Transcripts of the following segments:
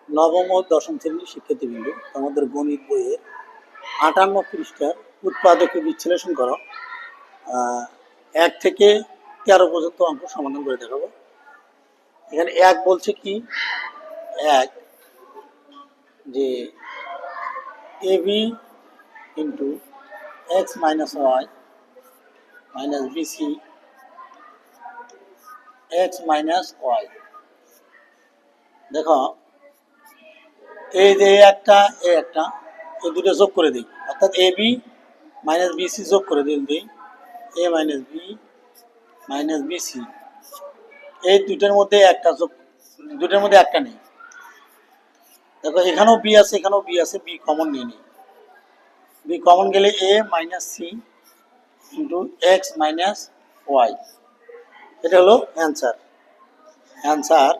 নবম ও দশম শ্রেণীর শিক্ষার্থীবৃন্দ, আমাদের গণিত বইয়ের 58 পৃষ্ঠার উৎপাদকে বিশ্লেষণ করো 1 থেকে 13 পর্যন্ত অঙ্ক সমাধান করে দেখাবো। এখানে 1 বলছে কি, 1 যে ab into x minus Y minus BC X minus Y. দেখো এই যে একটা এই দুটো যোগ করে দিই, অর্থাৎ এ বি মাইনাস বিসি যোগ করে দিই এ মাইনাস বি মাইনাস বিসি। এই দুটোর মধ্যে একটা যোগ, দুটোর মধ্যে একটা নেই। দেখো এখানেও বি আছে, এখানেও বি আছে, বি কমন নিয়ে নিই। বি কমন গেলে এ minus C into X minus Y. এটা হলো অ্যান্সার। অ্যান্সার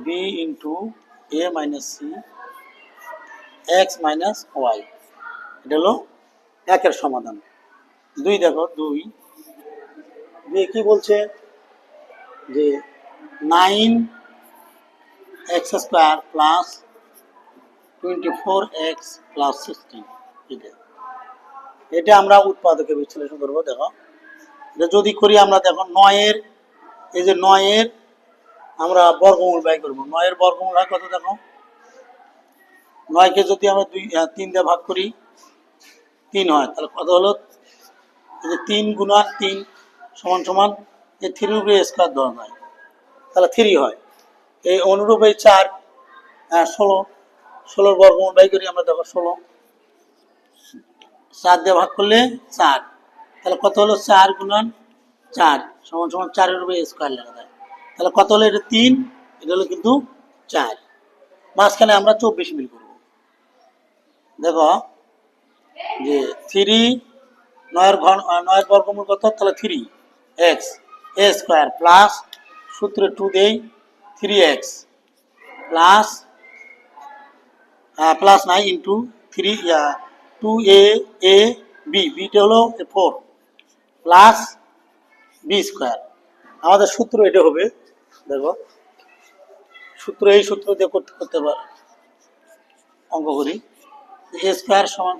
বি ইন্টু এ minus C X minus Y. এটা হলো 1-এর সমাধান। 2 দেখো, 2 কি বলছে যে 9x square plus 24x plus 16। এটা আমরা উৎপাদকে বিশ্লেষণ করবো। দেখো এটা যদি করি আমরা, দেখো 9-এর এই যে 9-এর আমরা বর্গমূল ব্যয় করবো। 9-এর বর্গমূল হয় কত? দেখো 9কে যদি আমরা 3 দিয়ে ভাগ করি 3 হয়, তাহলে কত হলো? এই যে 3 গুণন 3 সমান সমান এই 3 উপরে স্কোয়ার দেওয়া হয়, তাহলে 3 হয়। এই অনুরূপ এই 4 16 বর্গমূল ব্যয় করি আমরা। দেখো 16 4 দিয়ে ভাগ করলে 4, তাহলে কত হলো? 4 গুণন 4 সমান সমান 4-এর উপরে স্কোয়ার লেখা যায়, তাহলে কত হলো? এটা 3, এটা হলো কিন্তু 4। মাঝখানে আমরা 24 মিল করব। দেখো যে 3 9-এর বর্গমূল কত? তাহলে 3x এ স্কোয়ার প্লাস সূত্রে 2 দেই 3x plus plus 9 into 2a B, beta হলো 4 প্লাস বি স্কোয়ার। আমাদের সূত্র এটা হবে। দেখো সূত্র, এই সূত্র দিয়ে করতে পার অঙ্ক করি। এ স্কোয়ার সমান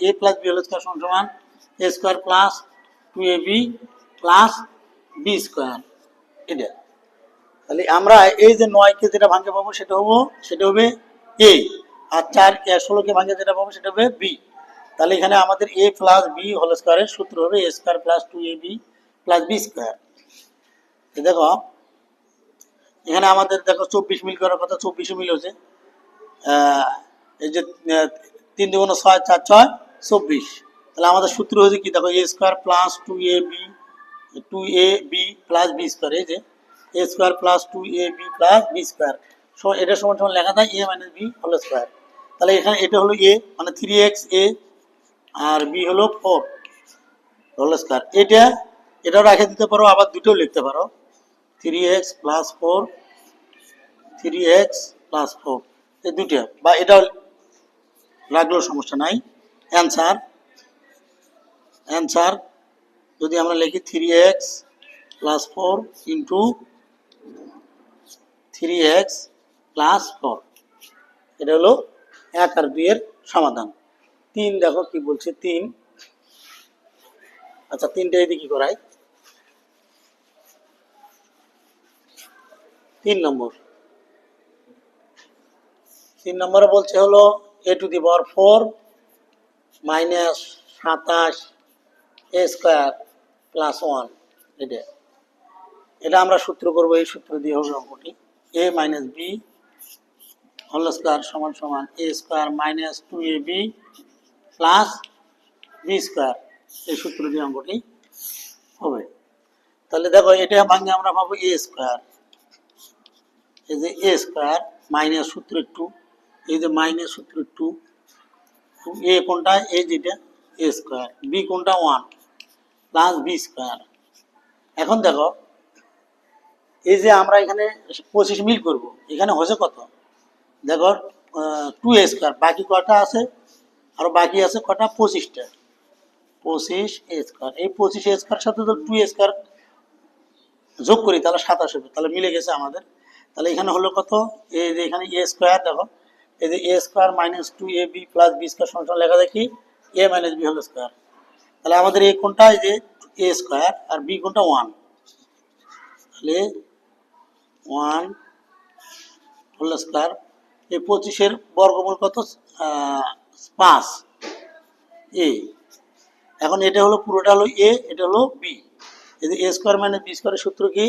A plus B whole square সমান সমান A square plus 2ab plus B square. এটা তাহলে আমরা এই যে 9কে যেটা ভাঙে পাবো সেটা হবে এ, আর 16কে ভাঙে যেটা পাবো সেটা হবে বি। তাহলে এখানে আমাদের এ প্লাস বি হোল স্কোয়ারের সূত্র হবে A square plus 2ab plus B square. দেখো এখানে আমাদের দেখো 24 মিল করার কথা, 24 মিল হচ্ছে। এই যে 3 2 6 4 6 24। তাহলে আমাদের সূত্র হচ্ছে কি? দেখো A square plus 2ab plus B square. এই যে A square plus 2ab plus B square, এটা সমান সমান লেখা যায় A minus B whole square. তাহলে এখানে এটা হলো এ মানে 3x এ, আর বি হলো 4 হোল স্কোয়ার। এটাও রেখে দিতে পারো, আবার দুটোও লিখতে পারো 3x প্লাস 4 3x প্লাস 4, এই দুটো বা এটাও লাগলেও সমস্যা নাই। অ্যান্সার যদি আমরা লিখি 3x plus 4 into 3x plus 4, এটা হলো 1 আর 2 এর সমাধান। 3 দেখো কি বলছে, 3। আচ্ছা 3টা এদিকে করাই। 3 নম্বরে বলছে হলো a two the power 4 minus 27 A square plus 1। এটা আমরা সূত্র করবো, এই সূত্র দিয়ে হবে অঙ্কটি। A minus B whole square সমান সমান A square minus 2ab plus B square, এই সূত্র দিয়ে অঙ্কটি হবে। তাহলে দেখো এটা ভাঙে আমরা পাবো এ স্কোয়ার, এই যে এ স্কোয়ার মাইনাস সূত্র 2, এই যে মাইনাস সূত্র 2, এ কোনটা? এই যেটা এ স্কোয়ার, বি কোনটা? 1 প্লাস বি স্কোয়ার। এখন দেখো এই যে আমরা এখানে 25 মিল করব, এখানে হচ্ছে কত? দেখো 2a স্কোয়ার, বাকি কটা আছে? আর বাকি আছে কটা? 25টা। 25a স্কোয়ার, এই 25a স্কোয়ার সাথে তো 2a স্কোয়ার যোগ করি তাহলে 27 হবে, তাহলে মিলে গেছে আমাদের। তাহলে এখানে হলো কত, এই যে এখানে এ স্কোয়ার, দেখো এই যে A square minus two A B plus B square সমান লেখা দেখি এ মাইনাস বি হোল স্কোয়ার। তাহলে আমাদের এই কোনটা, এই যে এ স্কোয়ার, আর বি কোনটা 1, তাহলে 1 হোল স্কোয়ার। এই 25-এর বর্গমূল কত, 5 এ। এখন এটা হলো পুরোটা হলো এ, এটা হলো বি। এই যে এ স্কোয়ার মাইনাস বি স্কোয়ারের সূত্র কি,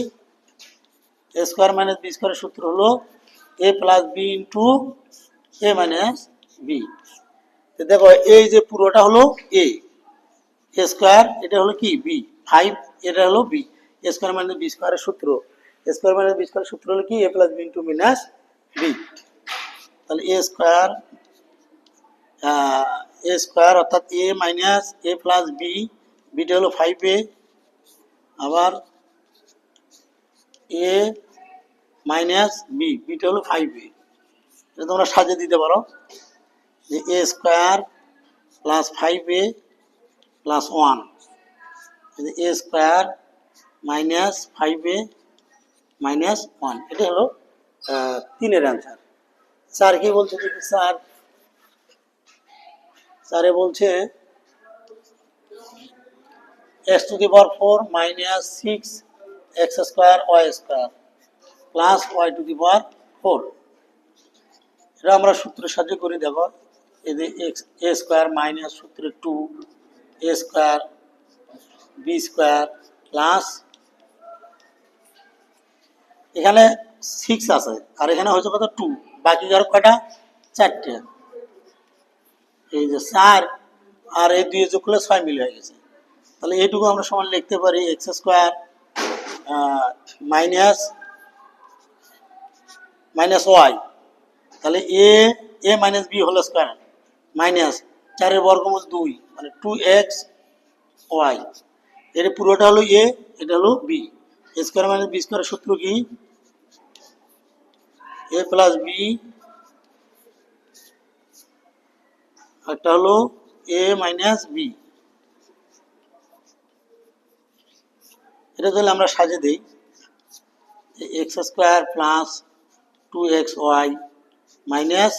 এ স্কোয়ার মাইনাস বি স্কোয়ারের সূত্র হলো এ প্লাস বি ইন্টু এ মাইনাস বি। দেখো এই যে পুরোটা হলো এ, এ স্কোয়ার, এটা হলো কি বি 5, এটা হলো B. A square minus B স্কোয়ারের সূত্র, এ স্কোয়ার মাইনাস বি স্কোয়ারের সূত্র হলো কি A plus B into minus B. তাহলে এ স্কোয়ার, এ স্কোয়ার অর্থাৎ A minus A plus B, beta হলো 5a, আবার এ মাইনাস বি, বিটা হলো 5a। এটা তোমরা সাজিয়ে দিতে পারো যে A square plus 5a plus 1, A square minus 5a minus 1, এটা হলো 3-এর অ্যান্সার। স্যার কি বলছে দেখি, স্যারে বলছে x to the power 4 minus 6 x square y square plus y to the power 4। এটা আমরা সূত্রের সাহায্যে করি, দেখো এই যে এ স্কোয়ার মাইনাস সূত্রে 2 এ স্কোয়ার বি স্কোয়ার প্লাস, এখানে 6 আছে আর এখানে হচ্ছে কত 2, বাকি আর কয়টা, 4টে। এই যে 4 আর এই 2 যোগ করলে 6 মিল হয়ে গেছে। তাহলে এইটুকু আমরা সমান লিখতে পারি X square minus minus Y. তাহলে A A minus B whole square minus 4-এর বর্গমূল 2, মানে 2x ওয়াই। এর পুরোটা হলো এ, এটা হলো B. A square minus B স্কোয়ারের সূত্র কি এ প্লাস বি, একটা হলো এ মাইনাস বি। এটা তাহলে আমরা সাজিয়ে দিই, X square plus 2xy minus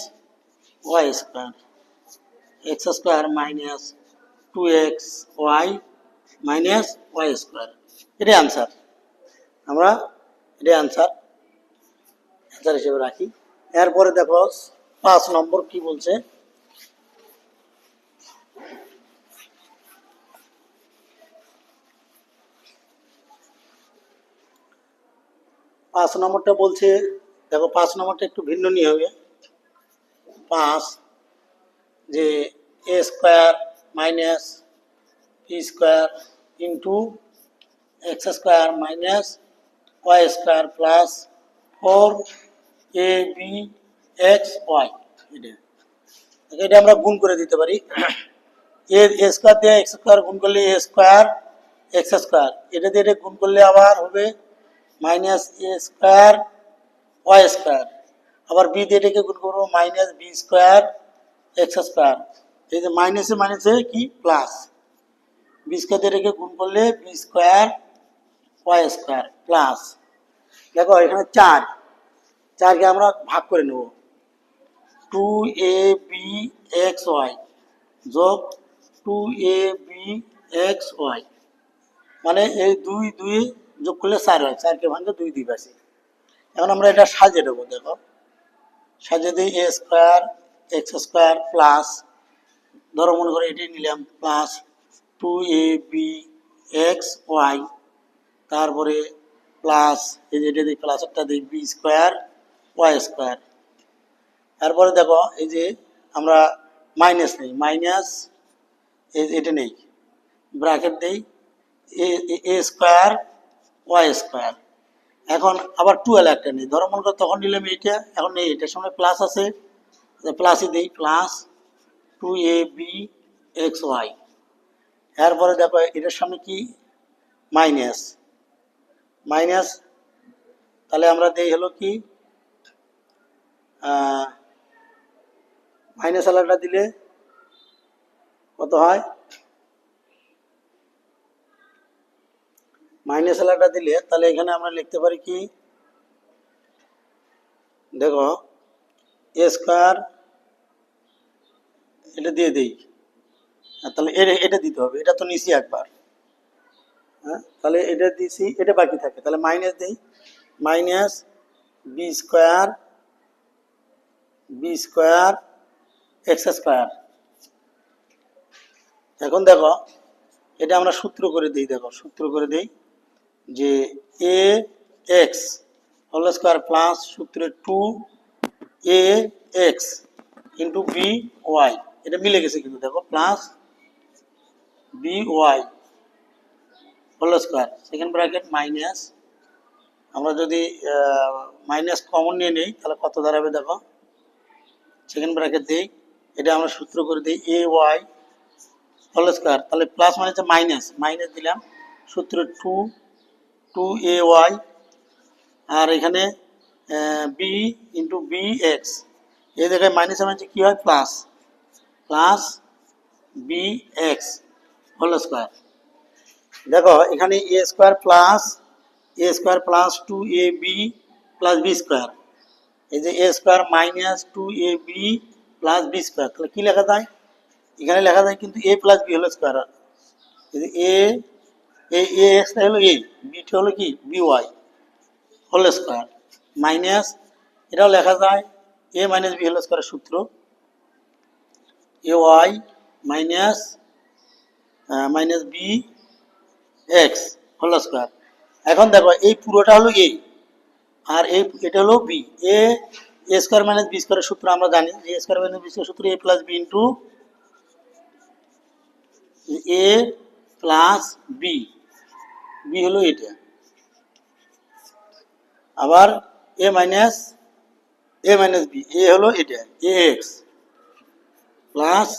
Y square, X square minus 2xy minus Y square. এটাই আনসার, আমরা এটাই আনসার হিসেবে রাখি। এরপরে দেখো 5 নম্বর কি বলছে, 5 নম্বরটা বলছে, দেখো 5 নম্বরটা একটু ভিন্ন নিয়ে হবে। 5 যে A square minus B square into X square minus Y square plus 4ab(x(y), এটা আমরা গুণ করে দিতে পারি। এ স্কোয়ার দিয়ে এক্স স্কোয়ার গুণ করলে এ স্কোয়ার এক্স স্কোয়ার, এটা দিয়ে এটা গুণ করলে আবার হবে minus A square Y square, আবার বি দিয়ে এটাকে গুণ করবো minus B square X square. এই যে মাইনাসে মাইনাসে কি প্লাস, বি স্কোয়ার দিয়ে এটাকে গুণ করলে B square Y square plus, দেখো এখানে 4কে আমরা ভাগ করে নেব, 2ab(x(y) যোগ 2ab(x(y), মানে এই 2 যোগ করলে 4 হয়, 4কে ভাঙলে 2 দ্বি পাশে। এখন আমরা এটা সাজিয়ে দেবো, দেখো সাজিয়ে দিই এ স্কোয়ার এক্স স্কোয়ার প্লাস, ধরো মনে করে এটি নিলাম প্লাস 2ab(x(y), তারপরে প্লাস এই যে এটা দিই প্লাস একটা দিই বি স্কোয়ার ওয়াই স্কোয়ার। তারপরে দেখো এই যে আমরা মাইনাস নেই, মাইনাস এটা নেই, ব্র্যাকেট দেই এ স্কোয়ার ওয়াই স্কোয়ার। এখন আবার 12 একটা নেই, ধরো মনে করো তখন নিলাম এইটা, এখন নেই, এটার সামনে প্লাস আছে, প্লাসই দেই প্লাস 2ab(x(y). এরপরে দেখো এটার সামনে কি মাইনাস, মাইনাস, তাহলে আমরা দেই হলো কি মাইনাস আলাদা দিলে কত হয়, মাইনাস আলাদা দিলে তাহলে এখানে আমরা লিখতে পারি কি দেখো এ স্কোয়ার এটা দিয়ে দেই, তাহলে এটা দিতে হবে, এটা তো নিচে একবার, হ্যাঁ তাহলে এটা দিছি, এটা বাকি থাকে, তাহলে মাইনাস দেই, minus B square X square. এখন দেখো এটা আমরা সূত্র করে দিই, দেখো সূত্র করে দিই যে A X whole square plus সূত্রে 2 A X into B Y, এটা মিলে গেছে কিন্তু দেখো, plus B Y whole square second bracket minus, আমরা যদি মাইনাস কমন নিয়ে নিই তাহলে কত দাঁড়াবে দেখো, সেকেন্ড ব্র্যাকেট দিই, এটা আমরা সূত্র করে দিই এ ওয়াই হোল স্কোয়ার, তাহলে প্লাস মানে হচ্ছে মাইনাস, মাইনাস দিলাম সূত্র টু এ ওয়াই, আর এখানে বি ইন্টু বি এক্স, এই জায়গায় মাইনাস মানে কি হয় plus, plus B X whole square. দেখো এখানে A square plus 2ab plus B square, এই যে A square minus 2ab plus B square, তাহলে কি লেখা যায়, এখানে লেখা যায় কিন্তু A plus B whole square, A X হলো এ, বিটা হলো কি B Y whole square minus, এটাও লেখা যায় এ মাইনাস বি হোল স্কোয়ারের সূত্র A Y minus minus B X whole square. এখন দেখো এই পুরোটা হলো এ, আর এটা হলো B, A square minus B স্কোয়ারের সূত্র আমরা জানি যে A square minus B square সূত্র এ প্লাস বি ইন্টু এ প্লাস বি, বি হলো এটা, আবার এ মাইনাস বি, এ হলো এটা এ x plus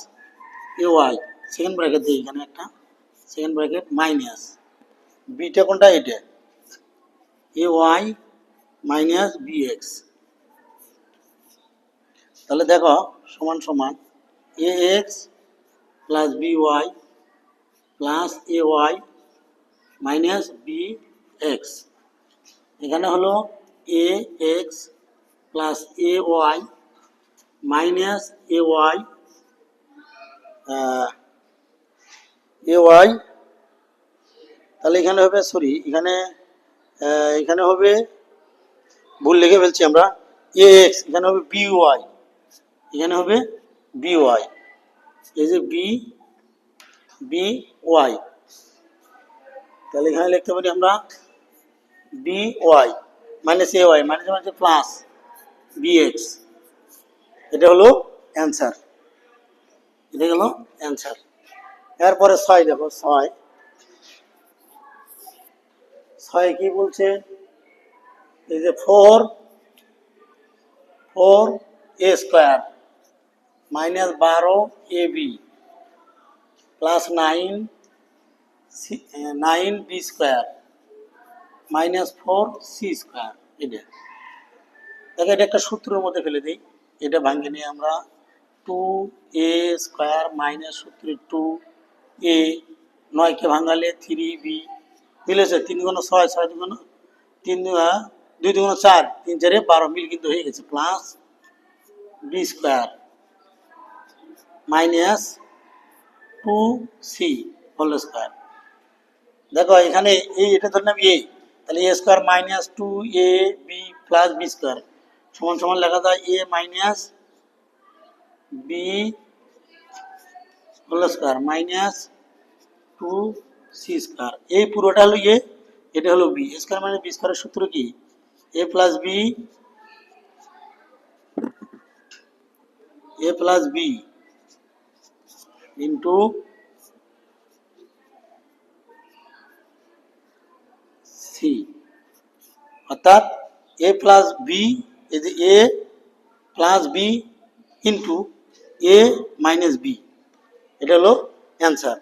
A Y, second bracket দিই এখানে একটা, সেকেন্ড ব্র্যাকেট মাইনাস বিটা কোনটা এটা এ ওয়াই মাইনাস বি এক্স, তাহলে দেখো সমান সমান এ x plus B Y plus এ ওয়াই মাইনাস বি এক্স, এখানে হলো এ x plus A Y minus A Y তাহলে এখানে হবে সরি এখানে হবে ভুল লিখে ফেলছি আমরা, এ এক্স এখানে হবে বি ওয়াই, এখানে হবে বি ওয়াই, এই যে বি ওয়াই, তাহলে এখানে লিখতে পারি আমরা বি ওয়াই মাইনাস এ ওয়াই মাইনাস মানে প্লাস বি এক্স, এটা হলো অ্যান্সার, এটা গেল অ্যান্সার। এরপরে 6 দেখো, 6 কি বলছে, এই যে 4 A square minus 12ab plus 9 B square minus 4c square, এটা দেখো এটা একটা সূত্রের মধ্যে ফেলে দিই, এটা ভাঙিয়ে নিয়ে আমরা 2a স্কোয়ার মাইনাস সূত্রে 2a, 9কে ভাঙালে 3b মিলেছে, 3 গুণ 6, 6 দুগুণ 3, 2 দুগুণ 4, 3 4 12 মিল কিন্তু হয়ে গেছে, plus B square minus 2c whole square. দেখো এখানে এটা ধরলাম এ, তাহলে A square minus 2ab plus B square সমান সমান লেখা যায় A minus B whole square minus 2c square, এই পুরোটা হলো এ, এটা হলো বি, স্কোয়ার মাইনাস বি স্কোয়ারের সূত্র কি A plus B into C, অর্থাৎ এ প্লাস বি, এই যে এ প্লাস বি ইন্টু এ মাইনাস বি, এটা হলো অ্যান্সার,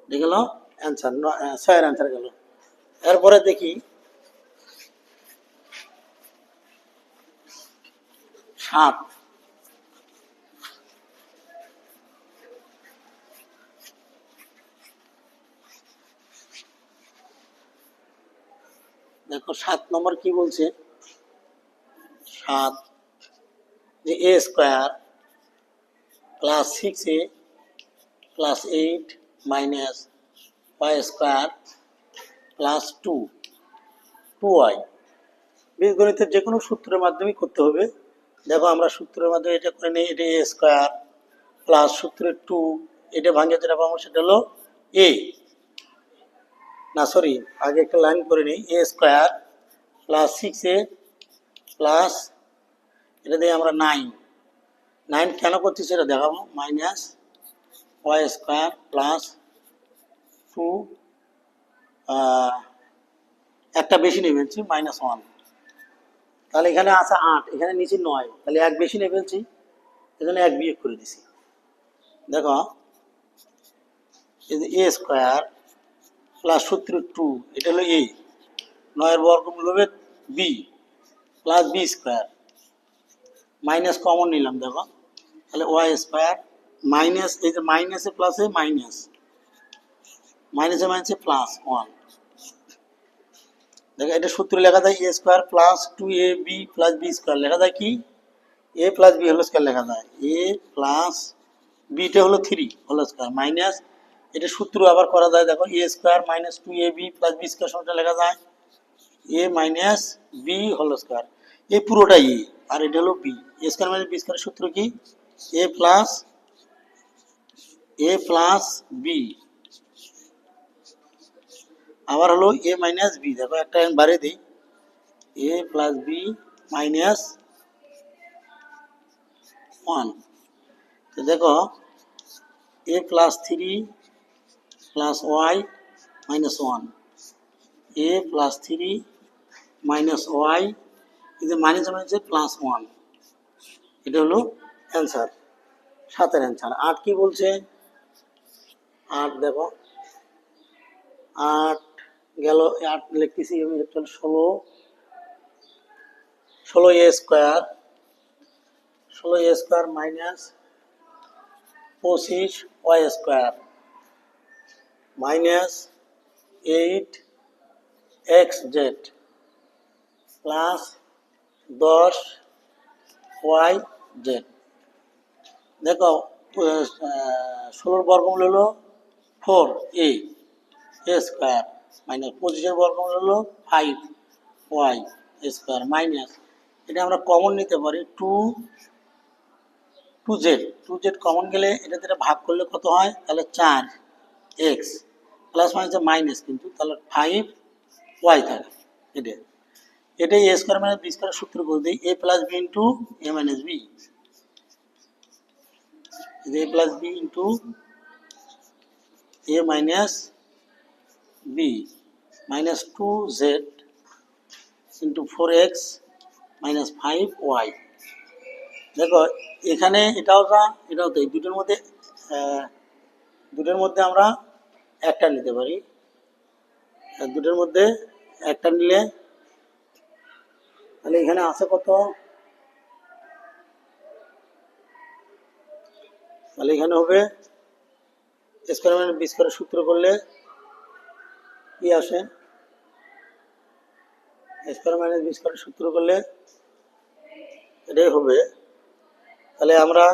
এটা গেল অ্যান্সার, 6 অ্যান্সার গেল। এরপরে দেখি 7, দেখো 7 নম্বর কি বলছে, আর যে A square plus 6a plus 8 minus Y square plus 2y। বীজগণিতের যে কোনো সূত্রের মাধ্যমে করতে হবে। দেখো আমরা সূত্রের মাধ্যমে এটা করে নিই, এটা এ স্কোয়ার প্লাস সূত্রের 2, এটা ভাঙে যেটা পাবো সেটা হলো এ, না সরি আগে একটা লাইন করে নিই, এ স্কোয়ার প্লাস 6a প্লাস এটা দিয়ে আমরা 9 কেন করছি সেটা দেখাবো, মাইনাস ওয়াই স্কোয়ার প্লাস 2, একটা বেশি নিয়ে ফেলছি -1। তাহলে এখানে আছে 8, এখানে নিচে 9, তাহলে এক বেশি নিয়ে ফেলছি, এখানে এক বিয়োগ করে দিছি। দেখো এ স্কোয়ার প্লাস সূত্র 2, এটা হলো এ, 9 বর্গমূল হবে B plus B square, minus common নিলাম। দেখো তাহলে ওয়াই স্কোয়ার মাইনাস, এই যে মাইনাসে প্লাসে মাইনাস, মাইনাসে মাইনাসে প্লাস 1। দেখো এটা সূত্র লেখা যায় A square plus 2ab plus B square, লেখা যায় কি A plus B whole square লেখা যায়, এ প্লাস বিটা হলো 3 হোল স্কোয়ার মাইনাস, এটা সূত্র আবার করা যায়। দেখো A square minus 2ab plus B square সূত্রটা লেখা যায় A minus B whole square, এ পুরোটা এ আর এটা হলো B, A square minus B square সূত্র কি এ প্লাস বি, আবার হলো এ মাইনাস বি। দেখো একটা বাড়িয়ে দিই, এ প্লাস বি মাইনাস 1। তো দেখো এ প্লাস 3 প্লাস ওয়াই মাইনাস 1, এ প্লাস 3 মাইনাস ওয়াই, এই যে মাইনাস মাইনাস প্লাস 1, এটা হলো অ্যান্সার, 7-এর অ্যান্সার। 8 কি বলছে, 8 দেখো 8 গেল, 8 লিখতেছি আমি, 16 a square, 16 a square minus 25 y square minus 8 x z plus 10 y z. দেখো 16 বর্গমূল হলো 4a স্কোয়ার মাইনাস 25 বর্গমূল হলো 5y স্কোয়ার মাইনাস, এটা আমরা কমন নিতে পারি 2z কমন গেলে এটা যেটা ভাগ করলে কত হয়, তাহলে 4x প্লাস মাইনাস মাইনাস, কিন্তু তাহলে 5y থাকে। এটাই a square minus B square সূত্র করে দিই, a plus B into A minus b, a plus B into A minus b minus 2z into 4x minus 5y। দেখো এখানে এটাও যা এটাও তাই, দুটোর মধ্যে আমরা একটা নিতে পারি, দুটোর মধ্যে একটা নিলে তাহলে এখানে আছে কত, তাহলে এখানে হবে স্কোয়ার মাইনাস বি স্কোয়ারের সূত্র করলে কি আসে, স্কোয়ার মাইনাস বি স্কোয়ারের সূত্র করলে এটাই হবে। তাহলে আমরা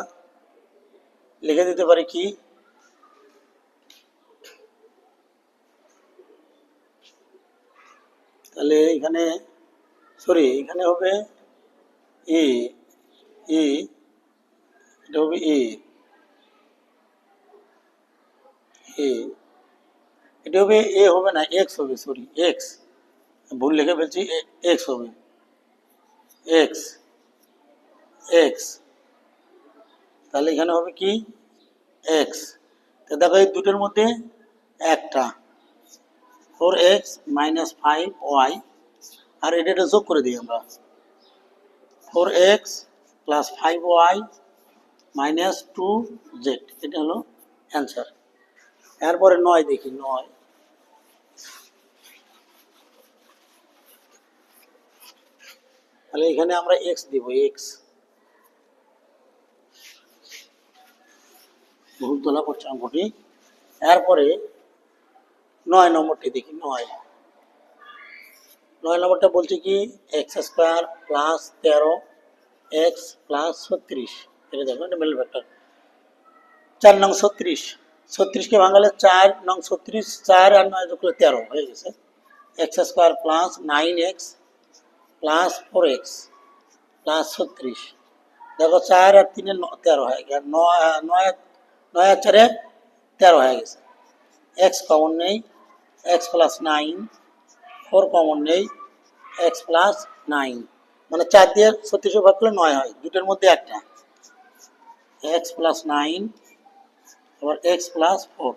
লিখে দিতে পারি কি, তাহলে এখানে সরি এখানে হবে এ, এটা হবে এ, এটা হবে এ হবে না এক্স হবে, সরি এক্স ভুল লিখে ফেলছি, এক্স হবে, এক্স এক্স, তাহলে এখানে হবে কি এক্স। তো দেখো এই দুটোর মধ্যে একটা 4x মাইনাস 5y, আর এটা যোগ করে দিই আমরা 4x plus 5y minus 2z, এটা হলো অ্যান্সার। এরপরে 9 দেখি, 9 তাহলে এখানে আমরা x দিব, x ভুল তোলা করছে অঙ্কটি। এরপরে 9 নম্বরটি দেখি, 9 নম্বরটা বলছে কি x square plus 13 x plus 36, এটা দেখো এটা মিডল ভেক্টর। 4 নং 36, 36কে ভাঙালে 4 নং 36, 4 আর 9 যোগ করলে 13 হয়ে গেছে। X square plus 9x plus 4x plus 36, দেখো 4 আর 3 13 হয়ে গেছে, 9 আর 4 13 হয়ে গেছে। এক্স কমন নেই, এক্স প্লাস 9, 4 কমন নেই, এক্স প্লাস 9, মানে 4 দিয়ে 36 ভাগ করলে 9 হয়, দুটোর মধ্যে একটা। এক্স প্লাস 9 আবার এক্স প্লাস 4,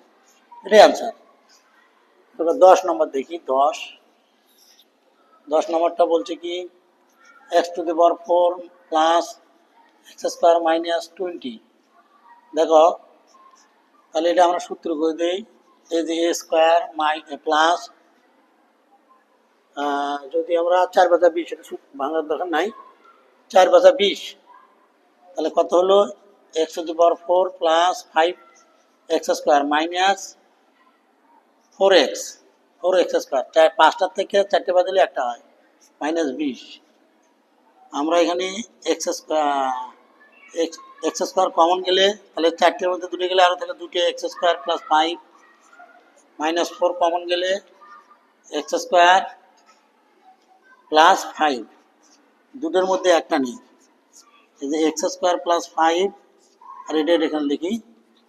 এটাই আনসার। এবার 10 নম্বর দেখি। 10 নম্বরটা বলছে কি x to the power 4 plus x square minus 20। দেখো তাহলে এটা আমরা সূত্র করে দিই, এই যে এ স্কোয়ার প্লাস, যদি আমরা 4/20, এটা ভাঙার দরকার নাই, 4/20, তাহলে কত হলো x to the power 4 plus 5 x square minus 4x square, 5টার থেকে 4টে বাদ দিলে একটা হয়, মাইনাস 20। আমরা এখানে এক্স স্কোয়ার কমন গেলে তাহলে 4টের মধ্যে 2টে গেলে আরও থাকে 2টে, x square plus 5 minus 4 common গেলে এক্স স্কোয়ার প্লাস 5, দুটোর মধ্যে একটা নেই, এই যে এক্স স্কোয়ার প্লাস 5, আর এটা এখানে লিখি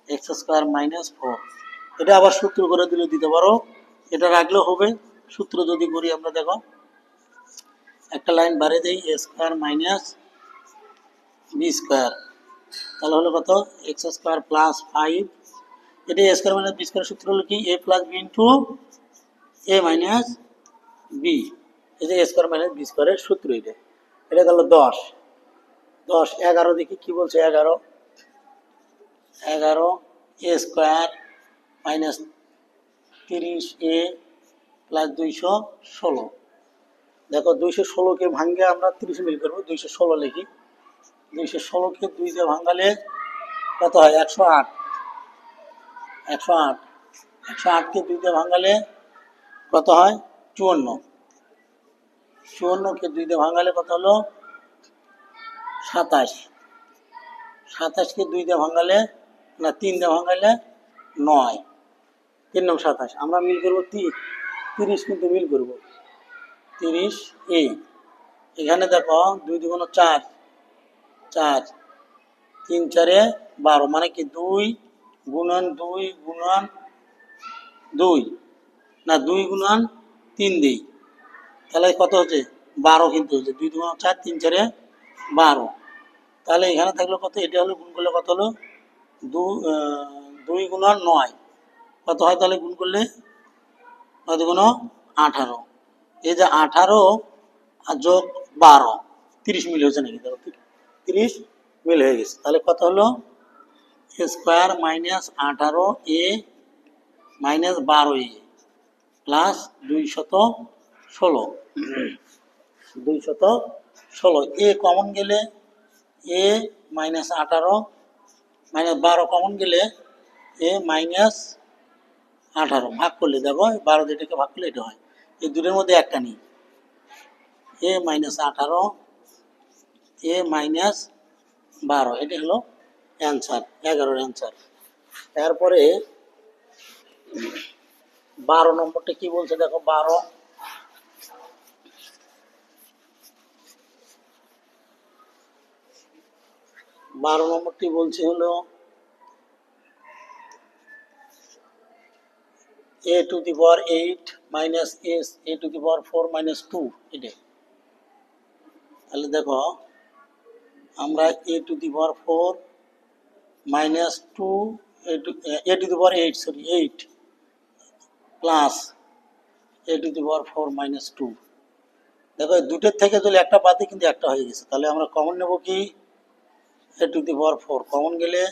এক্স স্কোয়ার মাইনাস 4। এটা আবার সূত্র করে দিলে দিতে পারো, এটা রাখলেও হবে। সূত্র যদি করি আমরা, দেখো একটা লাইন বাড়িয়ে দিই, এ স্কোয়ার মাইনাস বি স্কোয়ার, তাহলে হলো কত এক্স স্কোয়ার প্লাস 5, এটা এ স্কোয়ার মাইনাস বি স্কোয়ার সূত্র হলো কি A plus B into A minus B, এই যে এ স্কোয়ার মাইনাস বি স্কোয়ারের সূত্র এটা। এটা গেল 10। 11 দেখি কি বলছে। 11 এ স্কোয়ার মাইনাস 30a প্লাস 216। দেখো 216কে ভাঙ্গে আমরা 30 মিল করবো, 216 লিখি। 216কে 2 দিয়ে ভাঙালে কত হয় 108। 108কে 2 দিয়ে ভাঙালে কত হয় 54। 54কে 2 দিয়ে ভাঙালে কত হলো 27। 27কে 2 দিয়ে ভাঙালে, না 3 দিয়ে ভাঙালে 9, 3 9 27, আমরা মিল করবো 30, কিন্তু মিল করবো 30a। এখানে দেখো 2 2 4, 4 3 4 12, মানে কি 2 গুণন 2 গুণন 2, না 2 গুণন 3 দিই, তাহলে কত হচ্ছে 12, কিন্তু হচ্ছে 2 2 4 3 4 12। তাহলে এখানে থাকলো কত, এটা হলো গুণ করলে কত হলো 2 গুণন 9, কত হয় তাহলে গুণ করলে 9 2 18। এই যে 18 আর যোগ 12, 30 মিল হয়েছে নাকি, দেখো 30 মিল হয়ে গেছে। তাহলে কত হলো a square minus 18a minus 12a plus 216। 216, a common গেলে এ মাইনাস 18 মাইনাস 12 কমন গেলে এ মাইনাস 18, ভাগ করলে দেখো 12 যেটাকে ভাগ করলে এটা হয়, এই দুটোর মধ্যে একটা নেই, এ মাইনাস 18 এ মাইনাস 12, এটা হলো অ্যান্সার, 11-এর অ্যান্সার। তারপরে 12 নম্বরটা কি বলছে দেখো। 12 নম্বরটি বলছে হলো a to the power 8 minus a to the power 4 minus 2, এটা। তাহলে দেখো আমরা a to the power 4 minus 2 a to the power 8, sorry 8 plus a to the power 4 minus 2, দেখো দুটোর থেকে যদি একটা বাদে কিন্তু একটা হয়ে গেছে, তাহলে আমরা কমন নেব কি a to the power 4 common গেলে,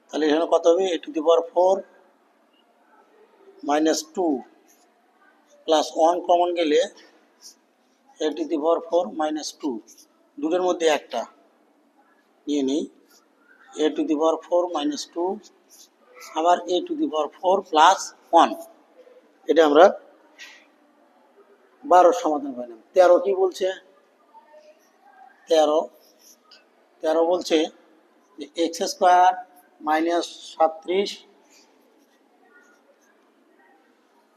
তাহলে এখানে কত হবে a to the power 4 minus 2 plus 1 common গেলে a to the power 4 minus 2, দুটোর মধ্যে একটা নিয়ে নেই, a to the power 4 minus 2 আবার a to the power 4 plus 1, এটা আমরা 12 সমাধান পাইলাম। 13 কি বলছে, 13 13 বলছে যে x square minus 37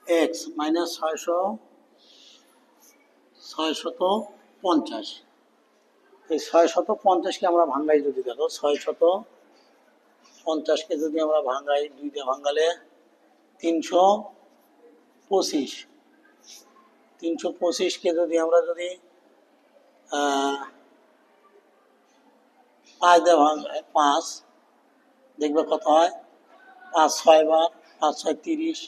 x minus 650। এই 650কে আমরা ভাঙাই, যদি দেখো 650কে যদি আমরা ভাঙাই, 2 দিয়ে ভাঙালে 325। 325কে যদি আমরা 5 দিয়ে ভাঙাই, 5, দেখবে কত হয়, 5 6 বার, 5 6 30,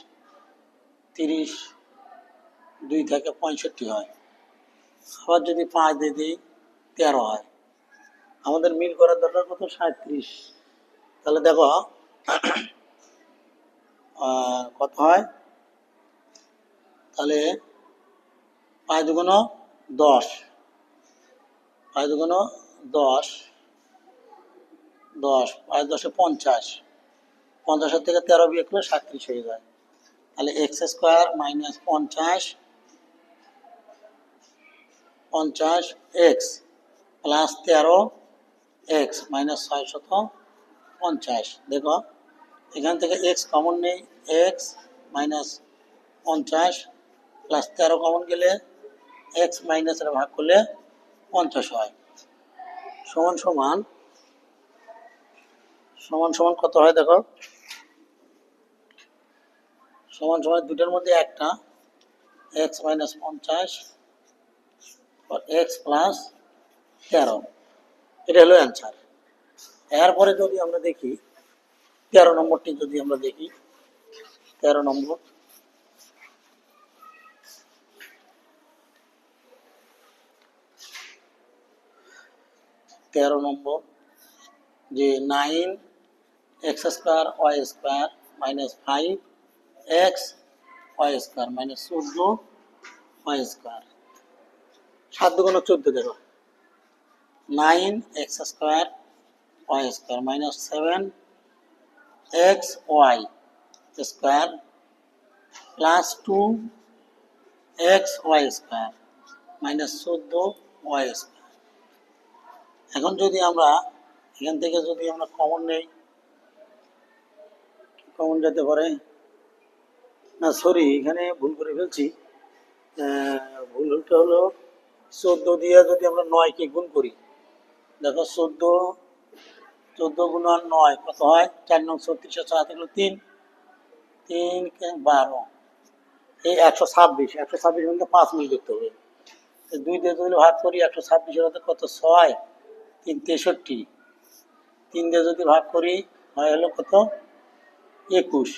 30 2 থেকে 65 হয়। আবার যদি 5 দিয়ে দিই 13 হয়। আমাদের মিল করার দরকার কত, 37। তাহলে দেখো কত হয়, তাহলে 5 দুগুণ 10, 5 দুগুণ 10, 10, 5 10 50, 50 থেকে 13 বিয়োগ করলে 37 হয়ে যায়। তাহলে x square minus 50 x plus 13 x minus 650। দেখো এখান থেকে এক্স কমন নেই, এক্স মাইনাস 50 প্লাস 13 কমন গেলে এক্স মাইনাস ভাগ করলে 50 হয়। সমান সমান সমান সমান কত হয় দেখো, সমান সমান দুটোর মধ্যে একটা, এক্স মাইনাস 50 এক্স প্লাস 13, এটা হলো অ্যান্সার। এরপরে যদি আমরা দেখি 13 নম্বরটি, যদি আমরা দেখি 13 নম্বর, যে 9 x square Y square minus 5 x y square minus 14 y square. 7 দুগুণ 14, দেখো 9 x square Y square minus 7 x y square plus 2 x y square minus 14 y square. এখন যদি আমরা এখান থেকে যদি আমরা কমন নেই, কমন যেতে পারে না, সরি এখানে ভুল করে ফেলছি। ভুলটা হলো 14 দিয়ে যদি আমরা 9কে গুণ করি, দেখো 14 গুণ 9 কত হয়, 4 9 36, 4 থেকে 3, 3 12, এই 126। 126 মধ্যে 5 মিল করতে হবে। 2 দিয়ে যদি ভাগ করি 126-এর মধ্যে কত, 6 3 63, 3 দিয়ে যদি ভাগ করি হয় হলো কত, 21।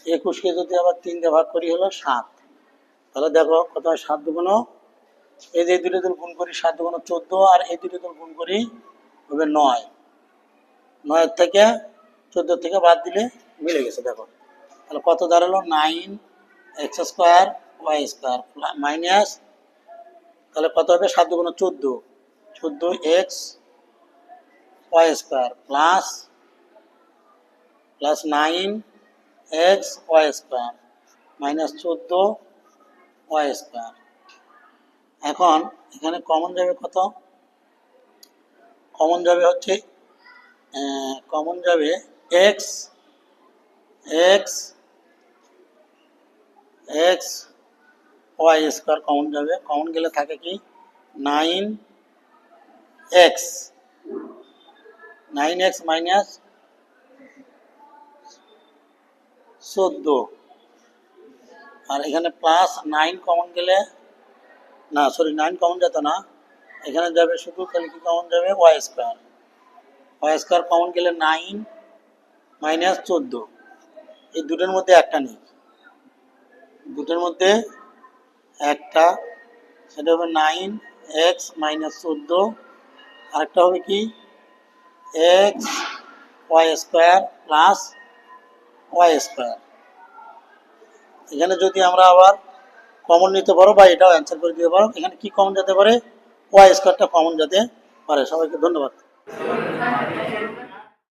21কে যদি আবার 3 দিয়ে ভাগ করি হলো 7। তাহলে দেখো কত হয়, 7 দুগুণ, এই যে দুটো দুল গুণ করি 7 দুগুণ 14, আর এই দুটো দুল গুণ করি হবে 9। 9 থেকে 14 থেকে বাদ দিলে মিলে গেছে। দেখো তাহলে কত দাঁড়ালো, 9 x square Y square minus, তাহলে কত হবে, 7 দুগুণ 14, 14 x y square plus 9 x y square minus 14 y square. এখন এখানে কমন যাবে কত, কমন যাবে হচ্ছে কমন যাবে x x x y square common যাবে। কমন গেলে থাকে কি, 9x মাইনাস 14, আর এখানে প্লাস 9 কমন গেলে, না সরি 9 কমন যেত না, এখানে যাবে শুধু তাহলে কি কমন যাবে, y square. Y square common গেলে 9 মাইনাস 14, এই দুটোর মধ্যে একটা নেই, দুটোর মধ্যে একটা, সেটা হবে 9x মাইনাস 14, আরেকটা হবে কি x y square plus y square. এখানে যদি আমরা আবার কমন নিতে পারো বা এটাও অ্যান্সার করে দিতে পারো, এখানে কি কমন যেতে পারে, ওয়াই স্কোয়ারটা কমন যেতে পারে। সবাইকে ধন্যবাদ।